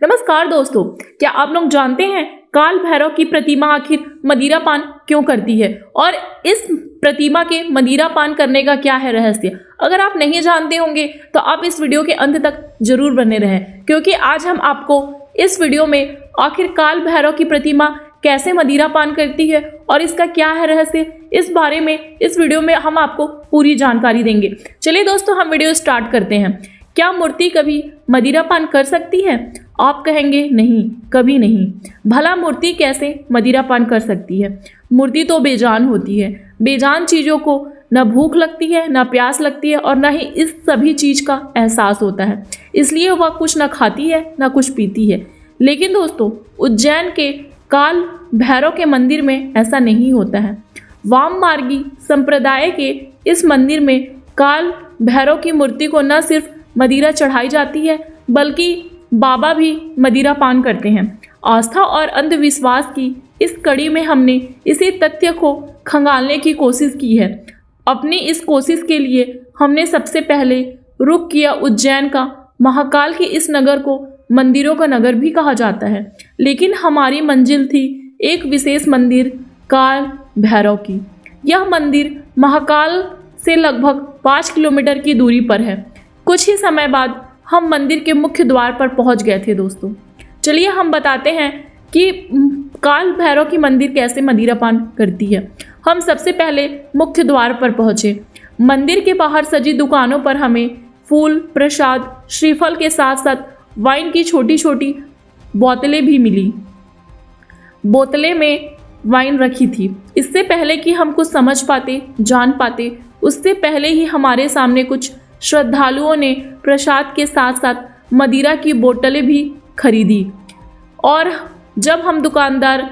नमस्कार दोस्तों, क्या आप लोग जानते हैं काल भैरव की प्रतिमा आखिर मदिरा पान क्यों करती है और इस प्रतिमा के मदिरा पान करने का क्या है रहस्य। अगर आप नहीं जानते होंगे तो आप इस वीडियो के अंत तक जरूर बने रहें, क्योंकि आज हम आपको इस वीडियो में आखिर काल भैरव की प्रतिमा कैसे मदिरा पान करती है और इसका क्या है रहस्य, इस बारे में इस वीडियो में हम आपको पूरी जानकारी देंगे। चलिए दोस्तों, हम वीडियो स्टार्ट करते हैं। क्या मूर्ति कभी मदिरा पान कर सकती है? आप कहेंगे नहीं, कभी नहीं। भला मूर्ति कैसे मदिरा पान कर सकती है? मूर्ति तो बेजान होती है। बेजान चीज़ों को न भूख लगती है, न प्यास लगती है और न ही इस सभी चीज़ का एहसास होता है, इसलिए वह कुछ न खाती है न कुछ पीती है। लेकिन दोस्तों, उज्जैन के काल भैरव के मंदिर में ऐसा नहीं होता है। वाम मार्गी संप्रदाय के इस मंदिर में काल भैरव की मूर्ति को न सिर्फ मदिरा चढ़ाई जाती है, बल्कि बाबा भी मदिरा पान करते हैं। आस्था और अंधविश्वास की इस कड़ी में हमने इसी तथ्य को खंगालने की कोशिश की है। अपनी इस कोशिश के लिए हमने सबसे पहले रुख किया उज्जैन का। महाकाल के इस नगर को मंदिरों का नगर भी कहा जाता है, लेकिन हमारी मंजिल थी एक विशेष मंदिर काल भैरव की। यह मंदिर महाकाल से लगभग 5 किलोमीटर की दूरी पर है। कुछ ही समय बाद हम मंदिर के मुख्य द्वार पर पहुंच गए थे दोस्तों। चलिए हम बताते हैं कि काल भैरव की मंदिर कैसे मदिरा पान करती है। हम सबसे पहले मुख्य द्वार पर पहुंचे। मंदिर के बाहर सजी दुकानों पर हमें फूल, प्रसाद, श्रीफल के साथ साथ वाइन की छोटी छोटी बोतलें भी मिली। बोतलें में वाइन रखी थी। इससे पहले कि हम कुछ समझ पाते, जान पाते, उससे पहले ही हमारे सामने कुछ श्रद्धालुओं ने प्रसाद के साथ साथ मदिरा की बोतलें भी खरीदी। और जब हम दुकानदार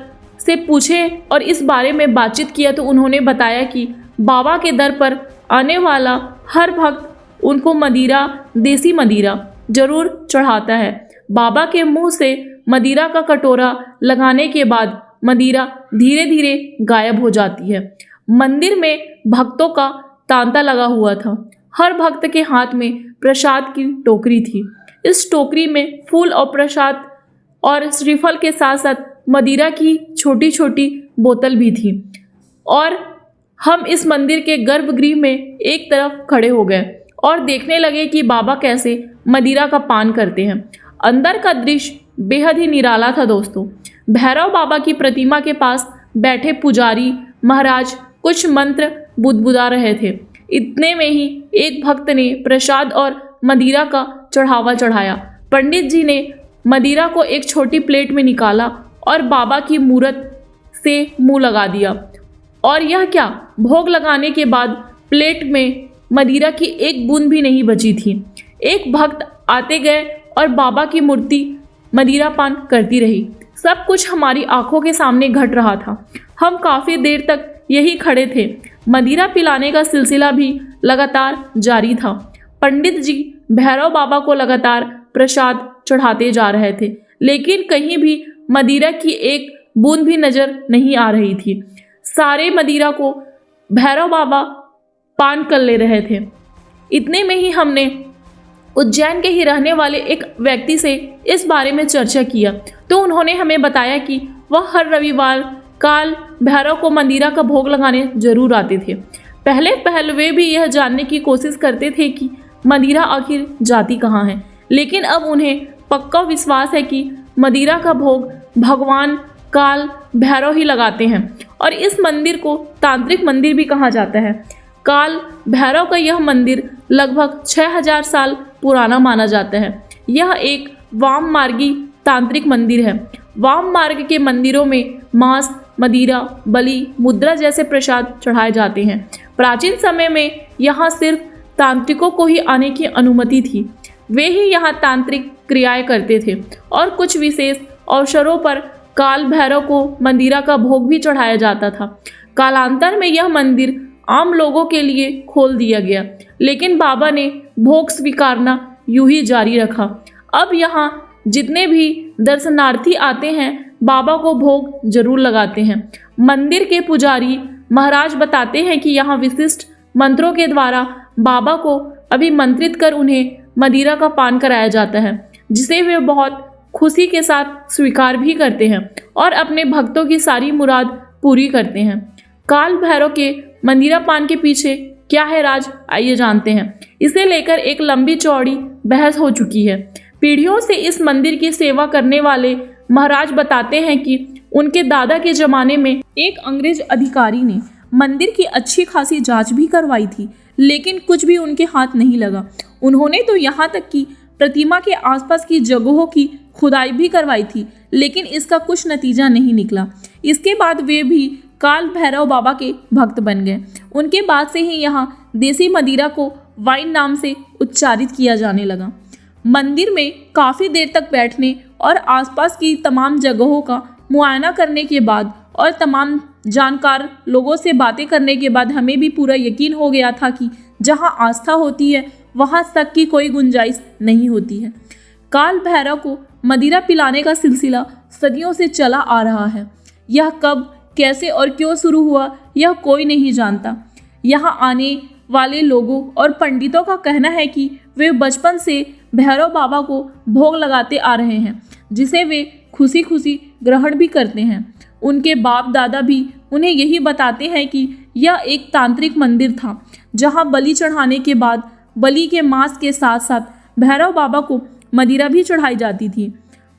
से पूछे और इस बारे में बातचीत किया तो उन्होंने बताया कि बाबा के दर पर आने वाला हर भक्त उनको मदिरा, देसी मदिरा जरूर चढ़ाता है। बाबा के मुंह से मदिरा का कटोरा लगाने के बाद मदिरा धीरे धीरे गायब हो जाती है। मंदिर में भक्तों का तांता लगा हुआ था। हर भक्त के हाथ में प्रसाद की टोकरी थी। इस टोकरी में फूल और प्रसाद और श्रीफल के साथ साथ मदिरा की छोटी छोटी बोतल भी थी। और हम इस मंदिर के गर्भगृह में एक तरफ खड़े हो गए और देखने लगे कि बाबा कैसे मदिरा का पान करते हैं। अंदर का दृश्य बेहद ही निराला था दोस्तों। भैरव बाबा की प्रतिमा के पास बैठे पुजारी महाराज कुछ मंत्र बुदबुदा रहे थे। इतने में ही एक भक्त ने प्रसाद और मदिरा का चढ़ावा चढ़ाया। पंडित जी ने मदिरा को एक छोटी प्लेट में निकाला और बाबा की मूरत से मुंह लगा दिया। और यह क्या, भोग लगाने के बाद प्लेट में मदिरा की एक बूंद भी नहीं बची थी। एक भक्त आते गए और बाबा की मूर्ति मदिरा पान करती रही। सब कुछ हमारी आंखों के सामने घट रहा था। हम काफ़ी देर तक यही खड़े थे। मदिरा पिलाने का सिलसिला भी लगातार जारी था। पंडित जी भैरव बाबा को लगातार प्रसाद चढ़ाते जा रहे थे, लेकिन कहीं भी मदिरा की एक बूंद भी नजर नहीं आ रही थी। सारे मदिरा को भैरव बाबा पान कर ले रहे थे। इतने में ही हमने उज्जैन के ही रहने वाले एक व्यक्ति से इस बारे में चर्चा किया तो उन्होंने हमें बताया कि वह हर रविवार काल भैरव को मदिरा का भोग लगाने जरूर आते थे। पहले वे भी यह जानने की कोशिश करते थे कि मदिरा आखिर जाती कहाँ है, लेकिन अब उन्हें पक्का विश्वास है कि मदिरा का भोग भगवान काल भैरव ही लगाते हैं। और इस मंदिर को तांत्रिक मंदिर भी कहा जाता है। काल भैरव का यह मंदिर लगभग 6000 साल पुराना माना जाता है। यह एक वाम मार्गी तांत्रिक मंदिर है। वाम मार्ग के मंदिरों में मांस, मदिरा, बलि, मुद्रा जैसे प्रसाद चढ़ाए जाते हैं। प्राचीन समय में यहाँ सिर्फ तांत्रिकों को ही आने की अनुमति थी। वे ही यहाँ तांत्रिक क्रियाएं करते थे और कुछ विशेष अवसरों पर काल भैरव को मदिरा का भोग भी चढ़ाया जाता था। कालांतर में यह मंदिर आम लोगों के लिए खोल दिया गया, लेकिन बाबा ने भोग स्वीकारना यूं ही जारी रखा। अब यहाँ जितने भी दर्शनार्थी आते हैं बाबा को भोग जरूर लगाते हैं। मंदिर के पुजारी महाराज बताते हैं कि यहाँ विशिष्ट मंत्रों के द्वारा बाबा को अभिमंत्रित कर उन्हें मदिरा का पान कराया जाता है, जिसे वे बहुत खुशी के साथ स्वीकार भी करते हैं और अपने भक्तों की सारी मुराद पूरी करते हैं। काल भैरव के मंदिरा पान के पीछे क्या है राज, आइए जानते हैं। इसे लेकर एक लंबी चौड़ी बहस हो चुकी है। पीढ़ियों से इस मंदिर की सेवा करने वाले महाराज बताते हैं कि उनके दादा के ज़माने में एक अंग्रेज अधिकारी ने मंदिर की अच्छी खासी जांच भी करवाई थी, लेकिन कुछ भी उनके हाथ नहीं लगा। उन्होंने तो यहाँ तक कि प्रतिमा के आसपास की जगहों की खुदाई भी करवाई थी, लेकिन इसका कुछ नतीजा नहीं निकला। इसके बाद वे भी काल भैरव बाबा के भक्त बन गए। उनके बाद से ही यहाँ देसी मदिरा को वाइन नाम से उच्चारित किया जाने लगा। मंदिर में काफ़ी देर तक बैठने और आसपास की तमाम जगहों का मुआयना करने के बाद और तमाम जानकार लोगों से बातें करने के बाद हमें भी पूरा यकीन हो गया था कि जहां आस्था होती है वहां शक की कोई गुंजाइश नहीं होती है। काल भैरव को मदिरा पिलाने का सिलसिला सदियों से चला आ रहा है। यह कब, कैसे और क्यों शुरू हुआ यह कोई नहीं जानता। यहाँ आने वाले लोगों और पंडितों का कहना है कि वे बचपन से भैरव बाबा को भोग लगाते आ रहे हैं, जिसे वे खुशी खुशी ग्रहण भी करते हैं। उनके बाप दादा भी उन्हें यही बताते हैं कि यह एक तांत्रिक मंदिर था, जहां बलि चढ़ाने के बाद बलि के मांस के साथ साथ भैरव बाबा को मदिरा भी चढ़ाई जाती थी।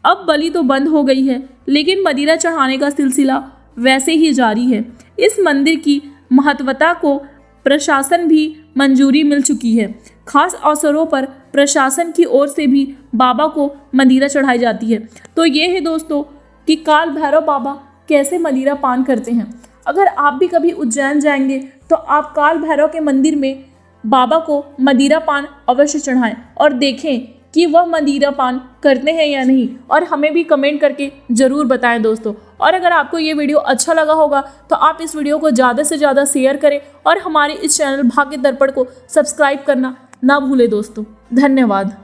अब बलि तो बंद हो गई है, लेकिन मदिरा चढ़ाने का सिलसिला वैसे ही जारी है। इस मंदिर की महत्वता को प्रशासन भी मंजूरी मिल चुकी है। खास अवसरों पर प्रशासन की ओर से भी बाबा को मदिरा चढ़ाई जाती है। तो ये है दोस्तों कि काल भैरव बाबा कैसे मदिरा पान करते हैं। अगर आप भी कभी उज्जैन जाएंगे तो आप काल भैरव के मंदिर में बाबा को मदिरा पान अवश्य चढ़ाएं और देखें कि वह मदिरा पान करते हैं या नहीं, और हमें भी कमेंट करके ज़रूर बताएं दोस्तों। और अगर आपको ये वीडियो अच्छा लगा होगा तो आप इस वीडियो को ज़्यादा से ज़्यादा शेयर करें और हमारे इस चैनल भाग्य दर्पण को सब्सक्राइब करना ना भूलें दोस्तों। धन्यवाद।